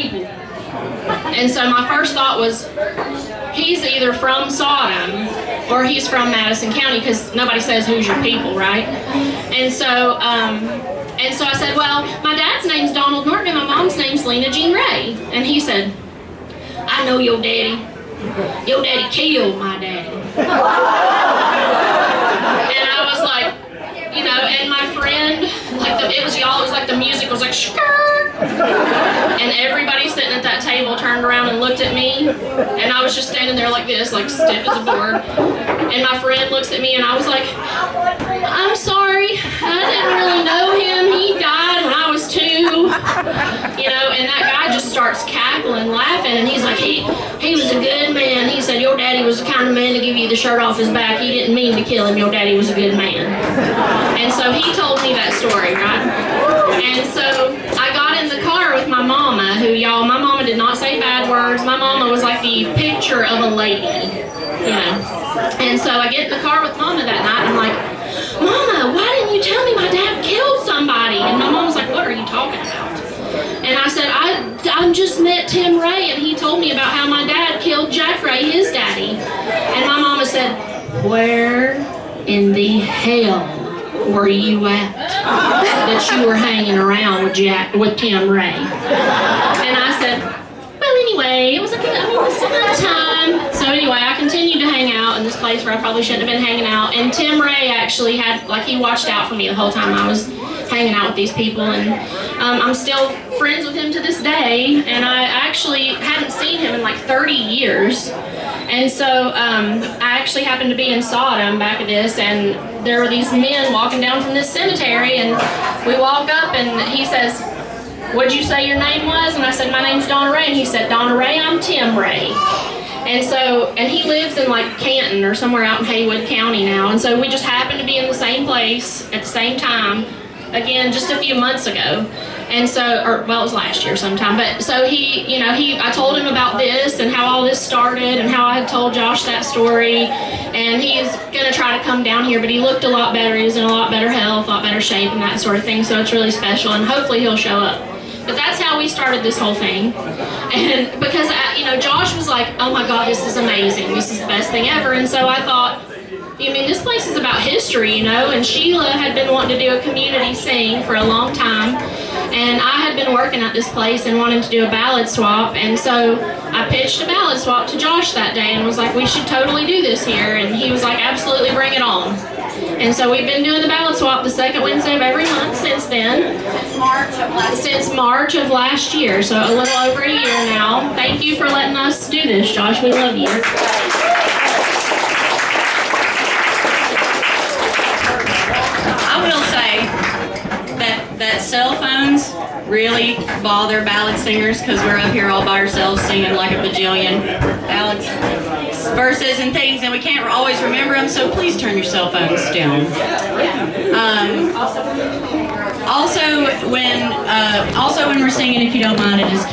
people? And so my first thought was, he's either from Sodom or he's from Madison County, because nobody says who's your people, right? And so I said, well, my dad's name's Donald Norton and my mom's name's Lena Jean Ray. And he said, I know your daddy. Your daddy killed my daddy. And I was like, and my friend, it was like the music was like, shkrr. And everybody sitting at that table turned around and looked at me, and I was just standing there like this, like stiff as a board. And my friend looks at me, and I was like, I'm sorry, I didn't really know him. He died when I was 2. And that guy just starts cackling, laughing, and he's like, he was a good man. He said, your daddy was the kind of man to give you the shirt off his back. He didn't mean to kill him. Your daddy was a good man. And so he told me that story, right? And so I got in the car with my mama, who, y'all, my mama did not say bad words. My mama was like the picture of a lady, And so I get in the car with mama that night, and I'm like, Mama, why didn't you tell me my dad killed somebody? And my mom's like, what are you talking about? And I said, I just met Tim Ray, and he told me about how my dad killed Jack Ray, his daddy. And my mama said, where in the hell were you at that you were hanging around with Tim Ray? And I said, well, anyway, it was a good time. So anyway, I continued to hang out in this place where I probably shouldn't have been hanging out. And Tim Ray actually he watched out for me the whole time I was hanging out with these people. And I'm still friends with him to this day. And I actually hadn't seen him in like 30 years. And so I actually happened to be in Sodom back at this, and there were these men walking down from this cemetery, and we walk up, and he says, what'd you say your name was? And I said, my name's Donna Ray. And he said, Donna Ray, I'm Tim Ray. And he lives in like Canton or somewhere out in Haywood County now. And so we just happened to be in the same place at the same time, again, just a few months ago. And so, it was last year sometime. But so I told him about this and how all this started and how I had told Josh that story. And he's gonna try to come down here, but he looked a lot better. He was in a lot better health, a lot better shape and that sort of thing. So it's really special, and hopefully he'll show up. But that's how we started this whole thing. And because, Josh was like, oh my God, this is amazing. This is the best thing ever. And so I thought, this place is about history, and Sheila had been wanting to do a community sing for a long time. And I had been working at this place and wanting to do a ballad swap. And so I pitched a ballad swap to Josh that day and was like, we should totally do this here. And he was like, absolutely, bring it on. And so we've been doing the ballad swap the second Wednesday of every month since then. Since March of last year, so a little over a year now. Thank you for letting us do this, Josh. We love you. I will say that cell phones really bother ballad singers, because we're up here all by ourselves singing like a bajillion ballads, verses and things, and we can't always remember them, so please turn your cell phones down. Also when we're singing, if you don't mind, it just